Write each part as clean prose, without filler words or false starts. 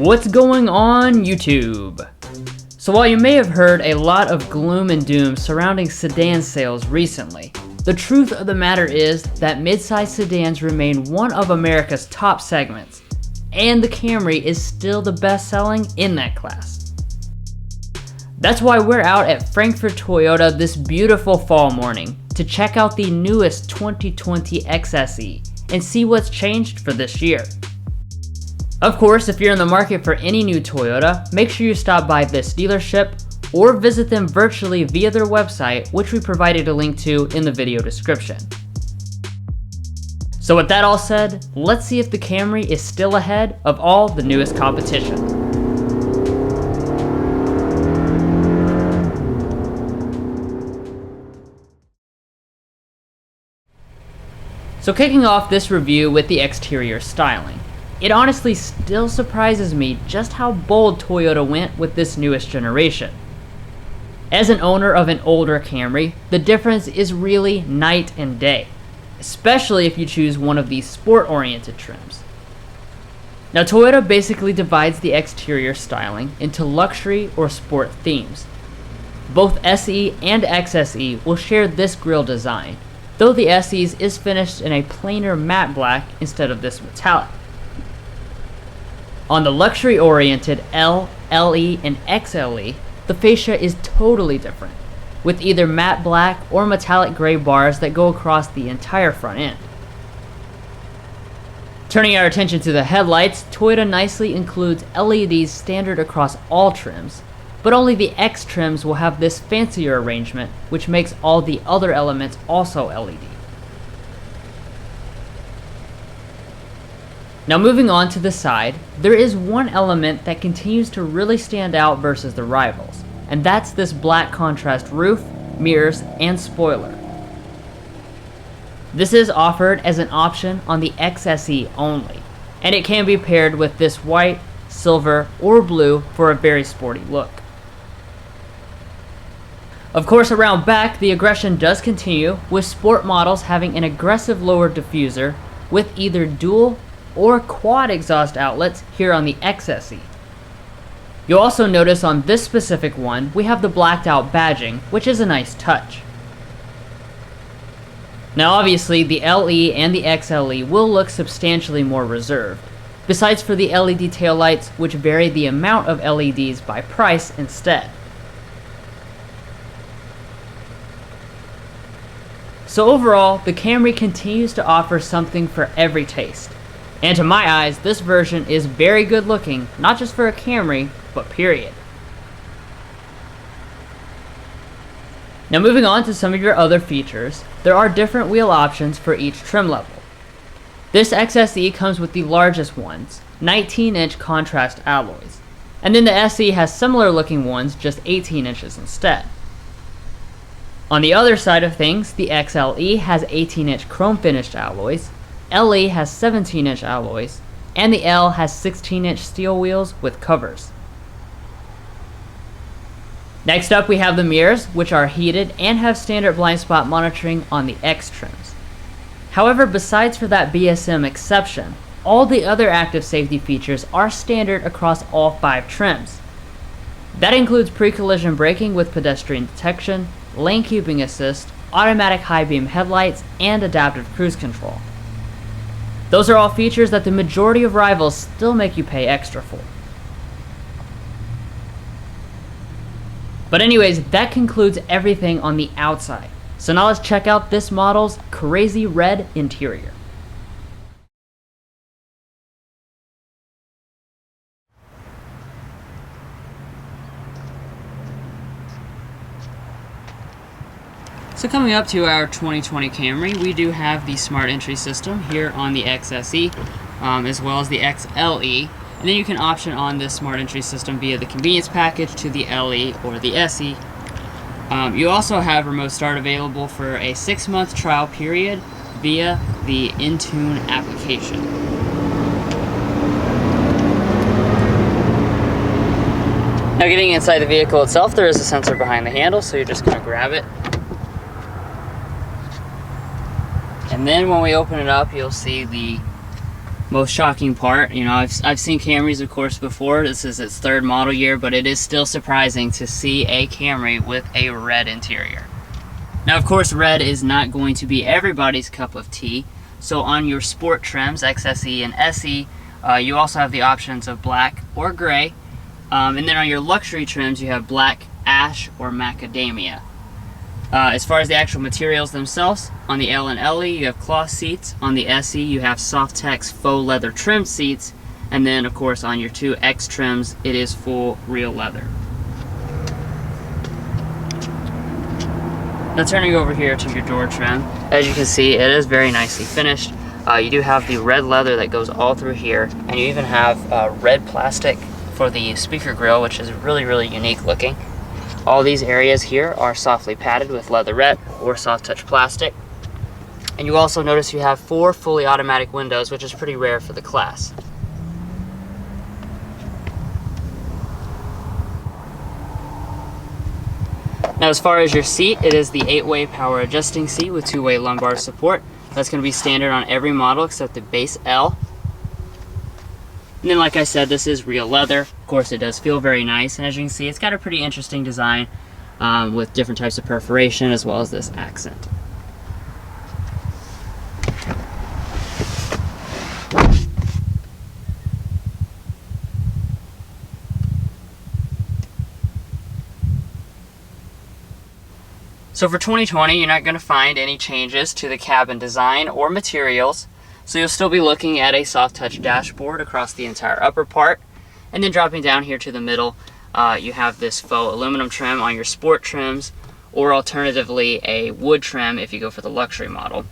What's going on YouTube? So while you may have heard a lot of gloom and doom surrounding sedan sales recently, the truth of the matter is that midsize sedans remain one of America's top segments, and the Camry is still the best selling in that class. That's why we're out at Frankfort Toyota this beautiful fall morning to check out the newest 2020 XSE and see what's changed for this year. Of course, if you're in the market for any new Toyota, make sure you stop by this dealership or visit them virtually via their website, which we provided a link to in the video description. So with that all said, let's see if the Camry is still ahead of all the newest competition. So kicking off this review with the exterior styling. It honestly still surprises me just how bold Toyota went with this newest generation. As an owner of an older Camry, the difference is really night and day, especially if you choose one of these sport-oriented trims. Now Toyota basically divides the exterior styling into luxury or sport themes. Both SE and XSE will share this grille design, though the SE's is finished in a plainer matte black instead of this metallic. On the luxury-oriented L, LE, and XLE, the fascia is totally different, with either matte black or metallic gray bars that go across the entire front end. Turning our attention to the headlights, Toyota nicely includes LEDs standard across all trims, but only the X trims will have this fancier arrangement, which makes all the other elements also LED. Now moving on to the side, there is one element that continues to really stand out versus the rivals, and that's this black contrast roof, mirrors, and spoiler. This is offered as an option on the XSE only, and it can be paired with this white, silver, or blue for a very sporty look. Of course, around back, the aggression does continue, with sport models having an aggressive lower diffuser with either dual or quad exhaust outlets here on the XSE. You'll also notice on this specific one, we have the blacked out badging, which is a nice touch. Now obviously, the LE and the XLE will look substantially more reserved, besides for the LED taillights, which vary the amount of LEDs by price instead. So overall, the Camry continues to offer something for every taste. And to my eyes, this version is very good looking, not just for a Camry, but period. Now moving on to some of your other features, there are different wheel options for each trim level. This XSE comes with the largest ones, 19-inch contrast alloys, and then the SE has similar looking ones, just 18 inches instead. On the other side of things, the XLE has 18-inch chrome finished alloys, LE has 17-inch alloys, and the L has 16-inch steel wheels with covers. Next up we have the mirrors, which are heated and have standard blind spot monitoring on the X trims. However, besides for that BSM exception, all the other active safety features are standard across all 5 trims. That includes pre-collision braking with pedestrian detection, lane keeping assist, automatic high beam headlights, and adaptive cruise control. Those are all features that the majority of rivals still make you pay extra for. But anyways, that concludes everything on the outside. So now let's check out this model's crazy red interior. So coming up to our 2020 Camry, we do have the smart entry system here on the XSE, as well as the XLE, and then you can option on this smart entry system via the convenience package to the LE or the SE. You also have remote start available for a 6-month trial period via the Entune application. Now getting inside the vehicle itself, there is a sensor behind the handle, so you're just going to grab it. And then when we open it up, you'll see the most shocking part. You know, I've seen Camrys, of course, before. This is its 3rd model year, but it is still surprising to see a Camry with a red interior. Now, of course, red is not going to be everybody's cup of tea. So on your sport trims, XSE and SE, you also have the options of black or gray. And then on your luxury trims, you have black, ash, or macadamia. As far as the actual materials themselves, on the L and LE you have cloth seats, on the SE you have Softex faux leather trimmed seats, and then of course on your 2 X trims it is full real leather. Now turning over here to your door trim, as you can see it is very nicely finished. You do have the red leather that goes all through here, and you even have red plastic for the speaker grill, which is really unique looking. All these areas here are softly padded with leatherette or soft touch plastic. And you also notice you have 4 fully automatic windows, which is pretty rare for the class. Now as far as your seat, it is the 8-way power adjusting seat with 2-way lumbar support. That's going to be standard on every model except the base L. And then like I said, this is real leather. Of course it does feel very nice, and as you can see it's got a pretty interesting design with different types of perforation as well as this accent. So for 2020 you're not going to find any changes to the cabin design or materials. So you'll still be looking at a soft touch dashboard across the entire upper part. And then dropping down here to the middle, you have this faux aluminum trim on your sport trims, or alternatively a wood trim if you go for the luxury model.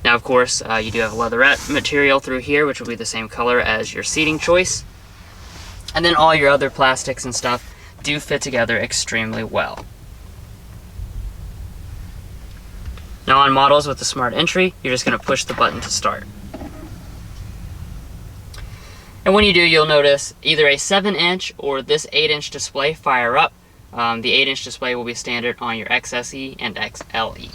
Now of course you do have leatherette material through here, which will be the same color as your seating choice. And then all your other plastics and stuff do fit together extremely well. Now on models with the smart entry, you're just going to push the button to start. And when you do, you'll notice either a 7-inch or this 8-inch display fire up. The 8-inch display will be standard on your XSE and XLE.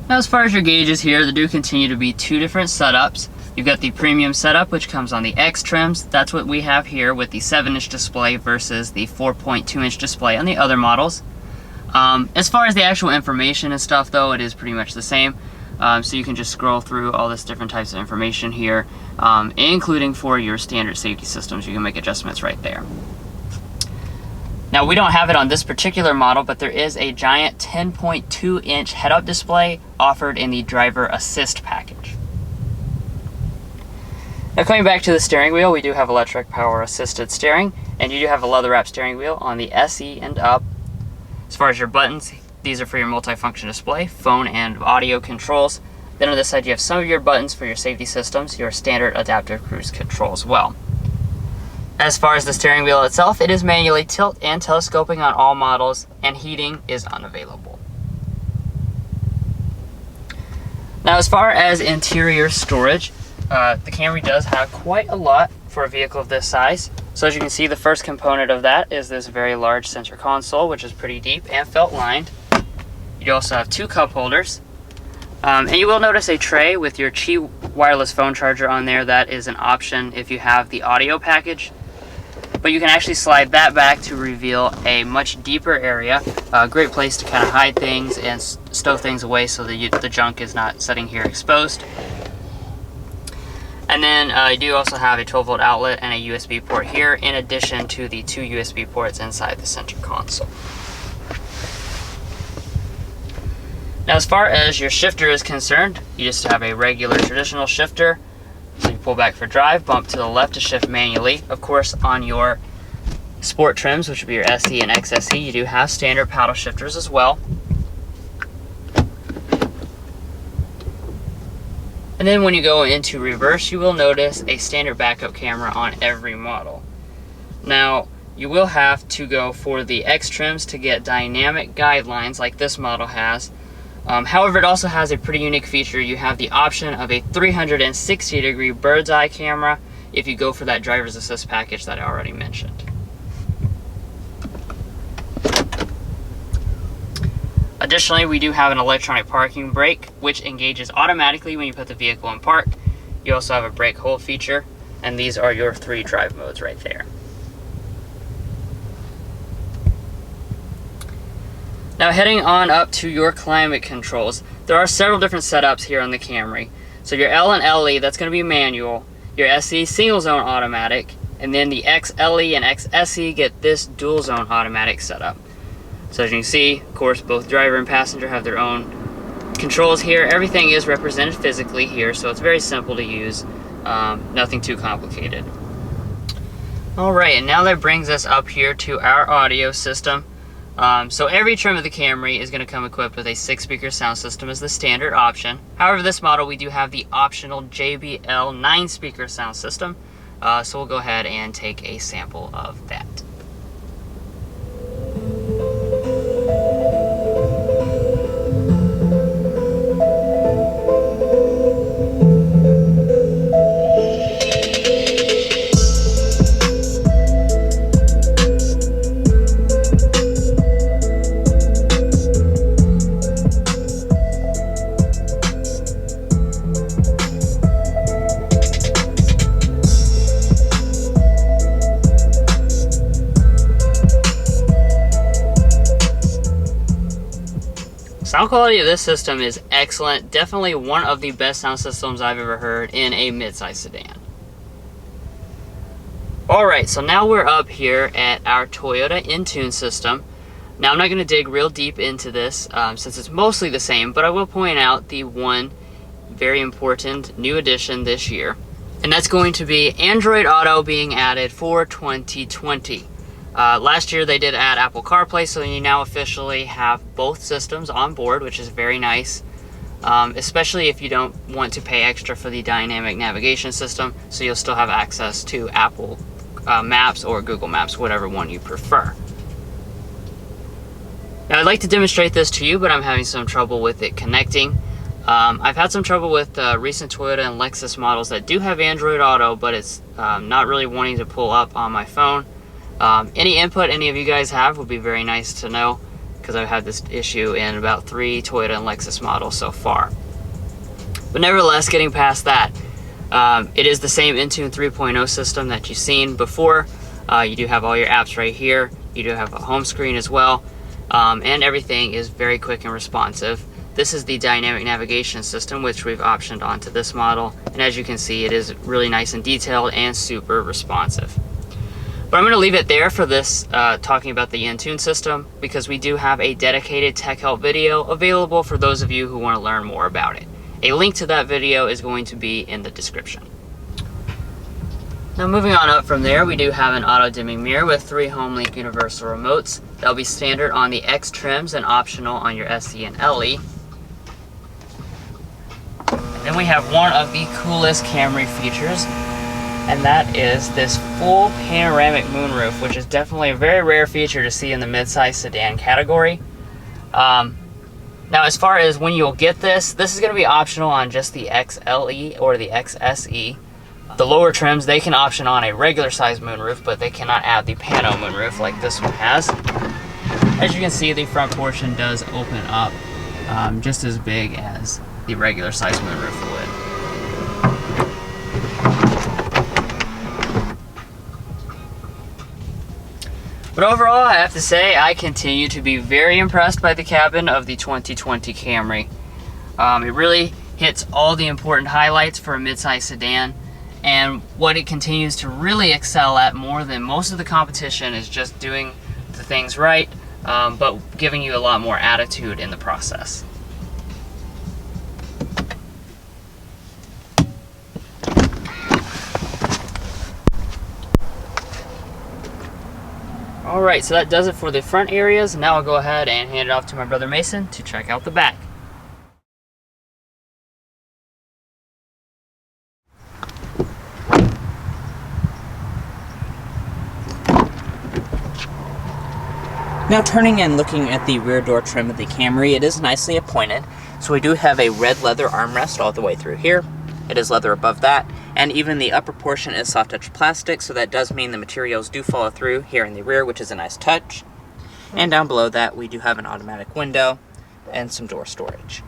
Now as far as your gauges here, there do continue to be 2 different setups. You've got the premium setup, which comes on the X trims. That's what we have here with the 7-inch display versus the 4.2-inch display on the other models. As far as the actual information and stuff though, it is pretty much the same. So you can just scroll through all this different types of information here, including for your standard safety systems. You can make adjustments right there. Now we don't have it on this particular model, but there is a giant 10.2-inch head-up display offered in the driver assist package. Now coming back to the steering wheel, we do have electric power assisted steering, and you do have a leather wrap steering wheel on the SE and up. As far as your buttons, these are for your multifunction display, phone and audio controls. Then on this side you have some of your buttons for your safety systems, your standard adaptive cruise control as well. As far as the steering wheel itself, it is manually tilt and telescoping on all models, and heating is unavailable. Now as far as interior storage, the Camry does have quite a lot for a vehicle of this size. So as you can see, the first component of that is this very large center console, which is pretty deep and felt lined. You also have 2 cup holders. And you will notice a tray with your Qi wireless phone charger on there. That is an option if you have the audio package. But you can actually slide that back to reveal a much deeper area. A great place to kind of hide things and stow things away so that the junk is not sitting here exposed. And then you do also have a 12-volt outlet and a USB port here, in addition to the 2 USB ports inside the center console. Now as far as your shifter is concerned, you just have a regular traditional shifter. So you pull back for drive, bump to the left to shift manually. Of course, on your sport trims, which would be your SE and XSE, you do have standard paddle shifters as well. And then when you go into reverse, you will notice a standard backup camera on every model. Now, you will have to go for the X trims to get dynamic guidelines like this model has. However, it also has a pretty unique feature. You have the option of a 360-degree bird's eye camera if you go for that driver's assist package that I already mentioned. Additionally, we do have an electronic parking brake, which engages automatically when you put the vehicle in park. You also have a brake hold feature, and these are your 3 drive modes right there. Now heading on up to your climate controls, there are several different setups here on the Camry. So your L and LE, that's going to be manual, your SE single zone automatic, and then the XLE and XSE get this dual zone automatic setup. So as you can see, of course, both driver and passenger have their own controls here. Everything is represented physically here, so it's very simple to use, nothing too complicated. Alright, and now that brings us up here to our audio system. So every trim of the Camry is going to come equipped with a 6-speaker sound system as the standard option. However, this model we do have the optional JBL 9-speaker sound system. So we'll go ahead and take a sample of that. Sound quality of this system is excellent. Definitely one of the best sound systems I've ever heard in a midsize sedan. Alright, so now we're up here at our Toyota Entune system. Now I'm not going to dig real deep into this since it's mostly the same, but I will point out the one very important new addition this year. And that's going to be Android Auto being added for 2020. Last year they did add Apple CarPlay, so you now officially have both systems on board, which is very nice, especially if you don't want to pay extra for the dynamic navigation system, so you'll still have access to Apple Maps or Google Maps, whatever one you prefer. Now I'd like to demonstrate this to you, but I'm having some trouble with it connecting. I've had some trouble with recent Toyota and Lexus models that do have Android Auto, but it's not really wanting to pull up on my phone. Any input any of you guys have would be very nice to know, because I've had this issue in about 3 Toyota and Lexus models so far. But nevertheless, getting past that, it is the same Entune 3.0 system that you've seen before. You do have all your apps right here. You do have a home screen as well, and everything is very quick and responsive. This is the dynamic navigation system, which we've optioned onto this model, and as you can see, it is really nice and detailed and super responsive. But I'm going to leave it there for this talking about the Entune system, because we do have a dedicated tech help video available for those of you who want to learn more about it. A link to that video is going to be in the description. Now moving on up from there, we do have an auto dimming mirror with 3 HomeLink universal remotes. That'll be standard on the X trims and optional on your SE and LE. Then we have one of the coolest Camry features, and that is this full panoramic moonroof, which is definitely a very rare feature to see in the midsize sedan category. Now as far as when you'll get this is going to be optional on just the XLE or the XSE. The lower trims, they can option on a regular size moonroof, but they cannot add the pano moonroof like this one has. As you can see, the front portion does open up just as big as the regular size moonroof would. But overall, I have to say, I continue to be very impressed by the cabin of the 2020 Camry. It really hits all the important highlights for a midsize sedan, and what it continues to really excel at more than most of the competition is just doing the things right, but giving you a lot more attitude in the process. Alright, so that does it for the front areas. Now I'll go ahead and hand it off to my brother Mason to check out the back. Now turning and looking at the rear door trim of the Camry, it is nicely appointed. So we do have a red leather armrest all the way through here. It is leather above that, and even the upper portion is soft touch plastic, so that does mean the materials do follow through here in the rear, which is a nice touch. And down below that, we do have an automatic window and some door storage.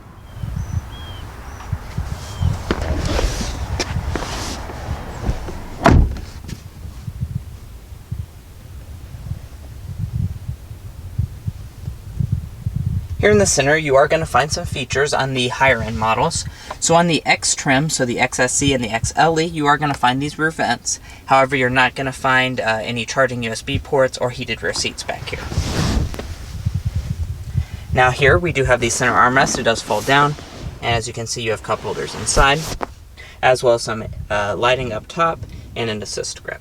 Here in the center, you are going to find some features on the higher end models. So on the X trim, so the XSE and the XLE, you are going to find these rear vents. However, you're not going to find any charging USB ports or heated rear seats back here. Now here we do have the center armrest. It does fold down, and as you can see, you have cup holders inside, as well as some lighting up top and an assist grip.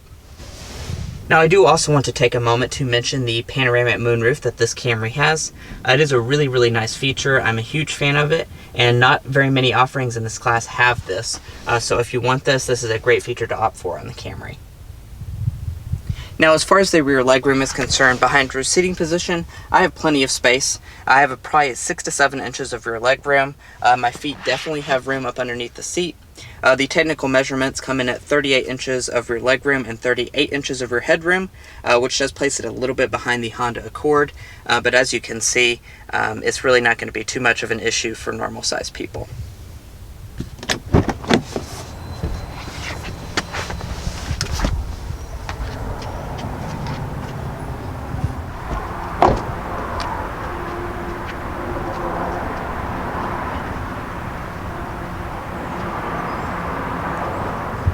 Now I do also want to take a moment to mention the panoramic moonroof that this Camry has. It is a really nice feature. I'm a huge fan of it, and not very many offerings in this class have this. So if you want this, this is a great feature to opt for on the Camry. Now as far as the rear legroom is concerned, behind rear seating position, I have plenty of space. I have probably 6 to 7 inches of rear legroom. My feet definitely have room up underneath the seat. The technical measurements come in at 38 inches of rear legroom and 38 inches of rear headroom, which does place it a little bit behind the Honda Accord. But as you can see, it's really not going to be too much of an issue for normal sized people.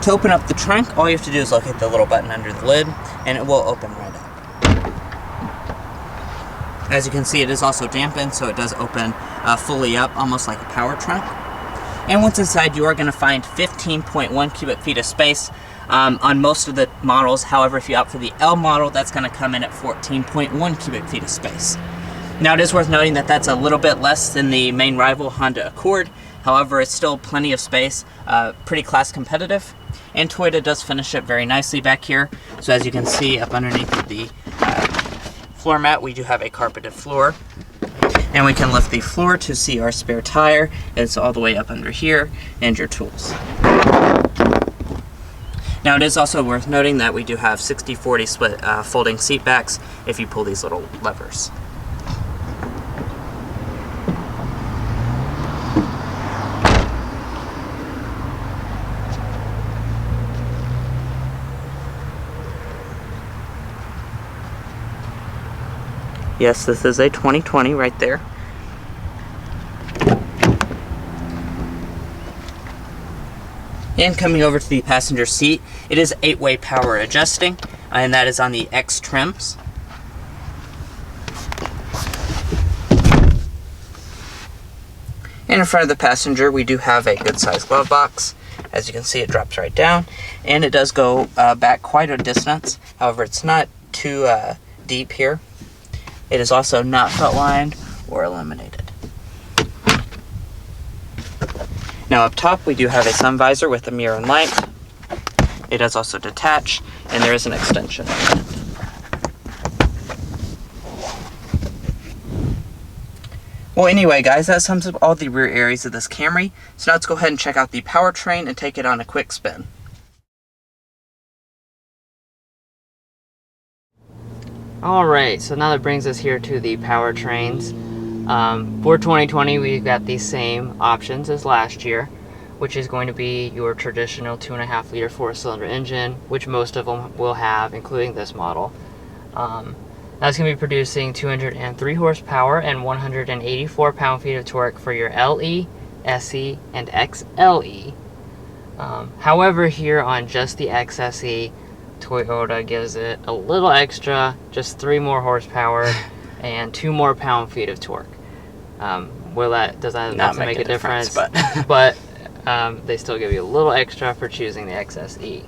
To open up the trunk, all you have to do is locate the little button under the lid, and it will open right up. As you can see, it is also dampened, so it does open fully up, almost like a power trunk. And once inside, you are going to find 15.1 cubic feet of space on most of the models. However, if you opt for the L model, that's going to come in at 14.1 cubic feet of space. Now, it is worth noting that that's a little bit less than the main rival Honda Accord. However, it's still plenty of space, pretty class competitive. And Toyota does finish it very nicely back here. So as you can see up underneath the floor mat, we do have a carpeted floor. And we can lift the floor to see our spare tire. It's all the way up under here, and your tools. Now it is also worth noting that we do have 60-40 split folding seat backs if you pull these little levers. Yes, this is a 2020 right there. And coming over to the passenger seat, it is 8-way power adjusting, and that is on the X trims. And in front of the passenger, we do have a good sized glove box. As you can see, it drops right down, and it does go back quite a distance. However, it's not too deep here. It is also not felt lined or illuminated. Now up top, we do have a sun visor with a mirror and light. It does also detach, and there is an extension on it. Well, anyway, guys, that sums up all the rear areas of this Camry. So now let's go ahead and check out the powertrain and take it on a quick spin. Alright, so now that brings us here to the powertrains. For 2020, we've got the same options as last year, which is going to be your traditional 2.5 liter 4-cylinder engine, which most of them will have, including this model. That's going to be producing 203 horsepower and 184 pound-feet of torque for your LE, SE, and XLE. However, here on just the XSE, Toyota gives it a little extra, just 3 more horsepower and 2 more pound-feet of torque. Does that not make a difference? But they still give you a little extra for choosing the XSE.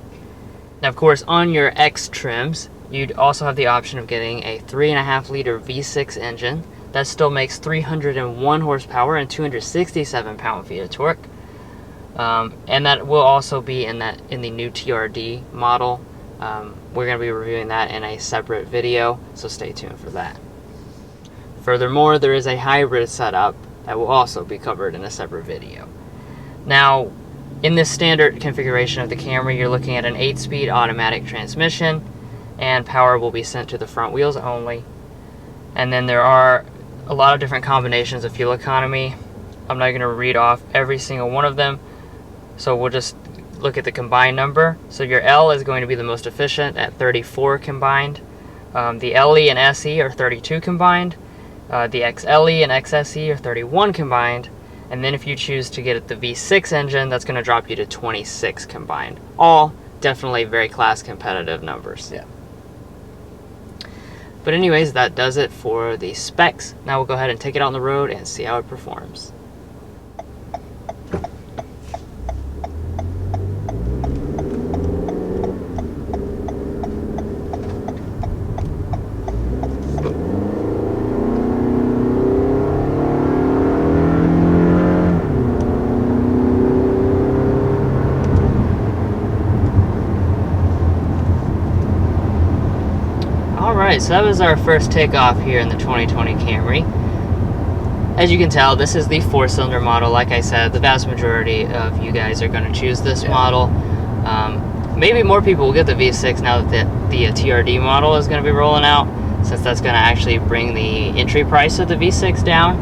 Now, of course, on your X trims, you'd also have the option of getting a 3.5 liter V6 engine that still makes 301 horsepower and 267 pound-feet of torque. And that will also be in the new TRD model. We're going to be reviewing that in a separate video, so stay tuned for that. Furthermore, there is a hybrid setup that will also be covered in a separate video. Now, In this standard configuration of the Camry, you're looking at an 8-speed automatic transmission, and power will be sent to the front wheels only. And then there are a lot of different combinations of fuel economy. I'm not going to read off every single one of them, so we'll just look at the combined number. So your L is going to be the most efficient at 34 combined. The LE and SE are 32 combined. The XLE and XSE are 31 combined. And then if you choose to get the V6 engine, that's going to drop you to 26 combined. All definitely very class competitive numbers. Yeah. But anyways, that does it for the specs. Now we'll go ahead and take it on the road and see how it performs. Alright, so that was our first takeoff here in the 2020 Camry. As you can tell, this is the 4-cylinder model. Like I said, the vast majority of you guys are going to choose this model. Maybe more people will get the V6 now that the TRD model is going to be rolling out, since that's going to actually bring the entry price of the V6 down.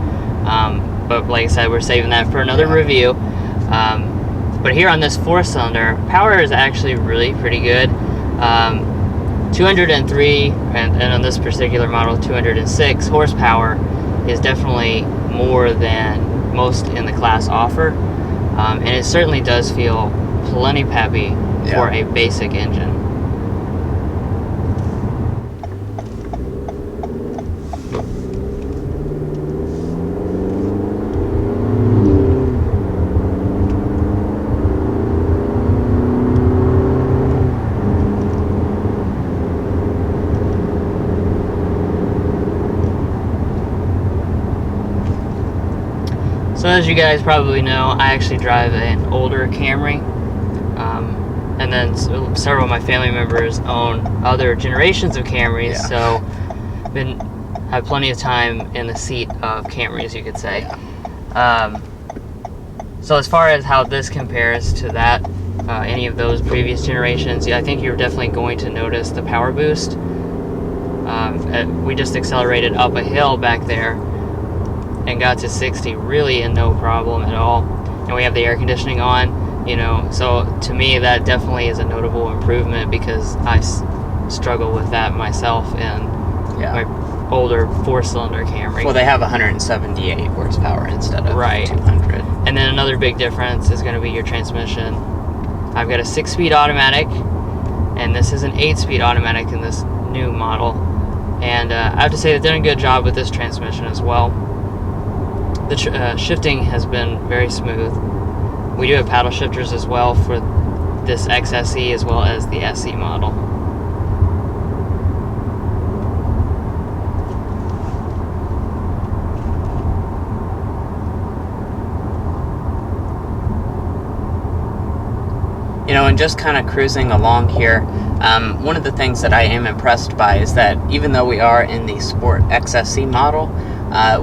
But like I said, we're saving that for another review. But here on this 4-cylinder, power is actually really pretty good. 203, and on this particular model, 206 horsepower is definitely more than most in the class offer. And it certainly does feel plenty peppy for a basic engine. So as you guys probably know, I actually drive an older Camry, and then several of my family members own other generations of Camrys, so have plenty of time in the seat of Camrys, you could say. So as far as how this compares to that, any of those previous generations, I think you're definitely going to notice the power boost. We just accelerated up a hill back there and got to 60 really in no problem at all, and we have the air conditioning on, you know, so to me that definitely is a notable improvement, because I struggle with that myself in my older 4-cylinder Camry. Well, they have 178 horsepower instead of 200. And then another big difference is going to be your transmission. I've got a 6-speed automatic, and this is an 8-speed automatic in this new model, and I have to say they've done a good job with this transmission as well. The shifting has been very smooth. We do have paddle shifters as well for this XSE as well as the SE model. You know, and just kind of cruising along here, one of the things that I am impressed by is that even though we are in the Sport XSE model,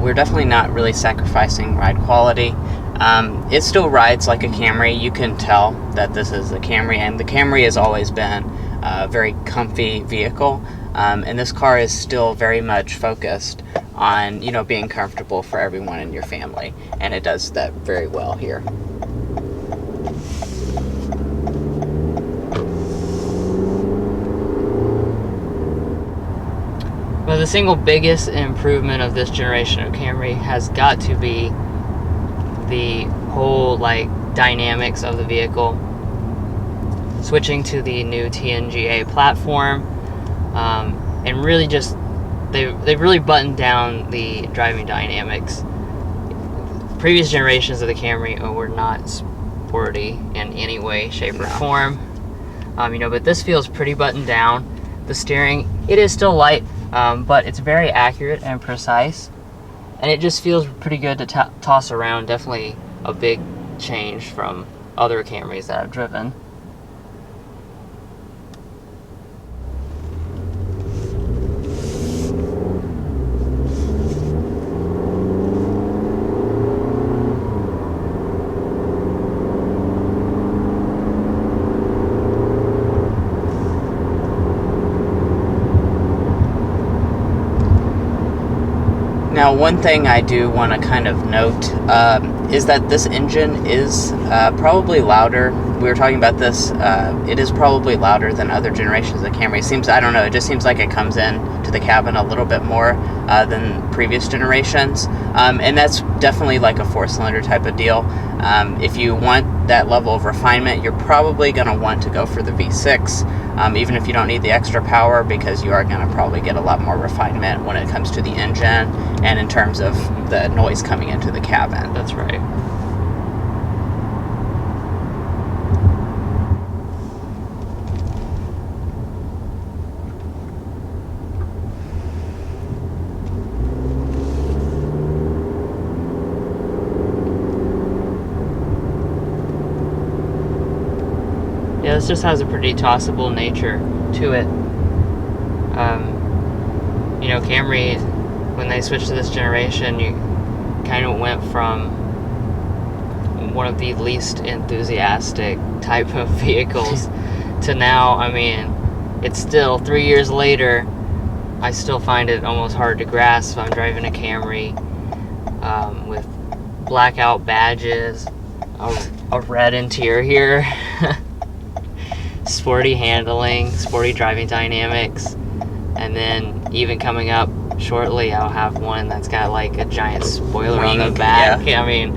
we're definitely not really sacrificing ride quality. It still rides like a Camry. You can tell that this is a Camry, and the Camry has always been a very comfy vehicle, and this car is still very much focused on, you know, being comfortable for everyone in your family, and it does that very well here. But the single biggest improvement of this generation of Camry has got to be the whole dynamics of the vehicle. Switching to the new TNGA platform, and really just they've really buttoned down the driving dynamics. Previous generations of the Camry were not sporty in any way, shape, or form. But this feels pretty buttoned down. The steering, it is still light, but it's very accurate and precise, and it just feels pretty good to toss around. Definitely a big change from other Camrys that I've driven. Now, one thing I do want to kind of note is that this engine is probably louder. We were talking about this. It is probably louder than other generations of Camry. I don't know, it just seems like it comes in to the cabin a little bit more than previous generations. And that's definitely like a 4-cylinder type of deal. If you want that level of refinement, you're probably going to want to go for the V6, even if you don't need the extra power, because you are going to probably get a lot more refinement when it comes to the engine and in terms of the noise coming into the cabin. That's right. Yeah, this just has a pretty tossable nature to it. You know, Camry, when they switched to this generation, you kind of went from one of the least enthusiastic type of vehicles to now, I mean, it's still 3 years later, I still find it almost hard to grasp. I'm driving a Camry with blackout badges, a red interior, sporty handling, sporty driving dynamics, and then even coming up shortly I'll have one that's got like a giant spoiler on the back. Yeah. I mean,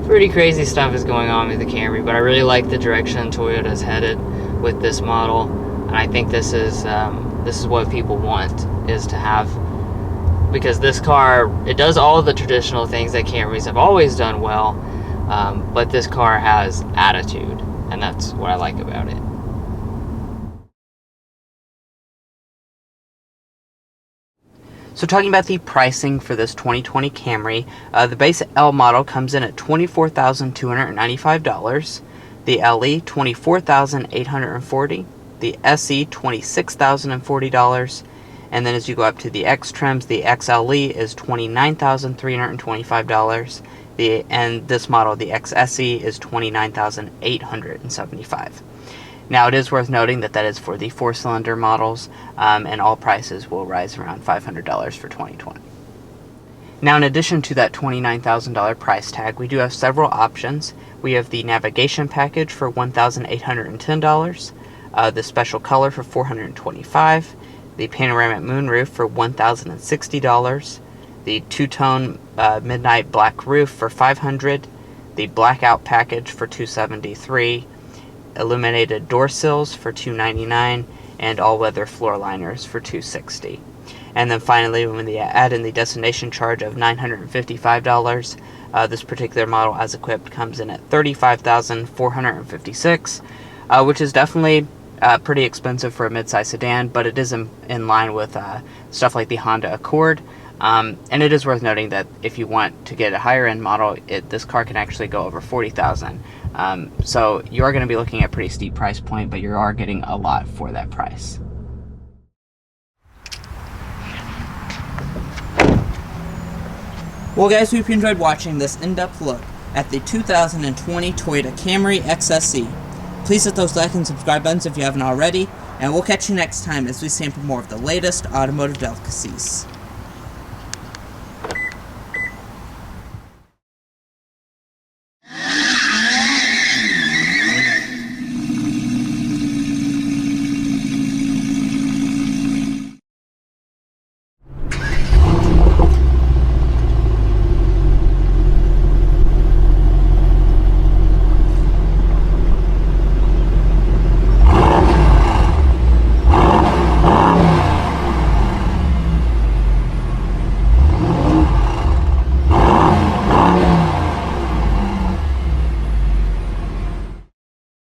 pretty crazy stuff is going on with the Camry, but I really like the direction Toyota's headed with this model, and I think this is what people want, is to have, because this car, it does all of the traditional things that Camrys have always done well, but this car has attitude, and that's what I like about it. So talking about the pricing for this 2020 Camry, the base L model comes in at $24,295, the LE $24,840, the SE $26,040, and then as you go up to the X trims, the XLE is $29,325, and this model, the XSE, is $29,875. Now, it is worth noting that that is for the 4-cylinder models, and all prices will rise around $500 for 2020. Now, in addition to that $29,000 price tag, we do have several options. We have the navigation package for $1,810, the special color for $425, the panoramic moonroof for $1,060, the two-tone midnight black roof for $500, the blackout package for $273, illuminated door sills for $299, and all-weather floor liners for $260. And then finally, when they add in the destination charge of $955, this particular model as equipped comes in at $35,456, which is definitely pretty expensive for a midsize sedan, but it is in line with stuff like the Honda Accord. And it is worth noting that if you want to get a higher end model, this car can actually go over $40,000. So you are going to be looking at a pretty steep price point, but you are getting a lot for that price. Well guys, we hope you enjoyed watching this in-depth look at the 2020 Toyota Camry XSE. Please hit those like and subscribe buttons if you haven't already, and we'll catch you next time as we sample more of the latest automotive delicacies.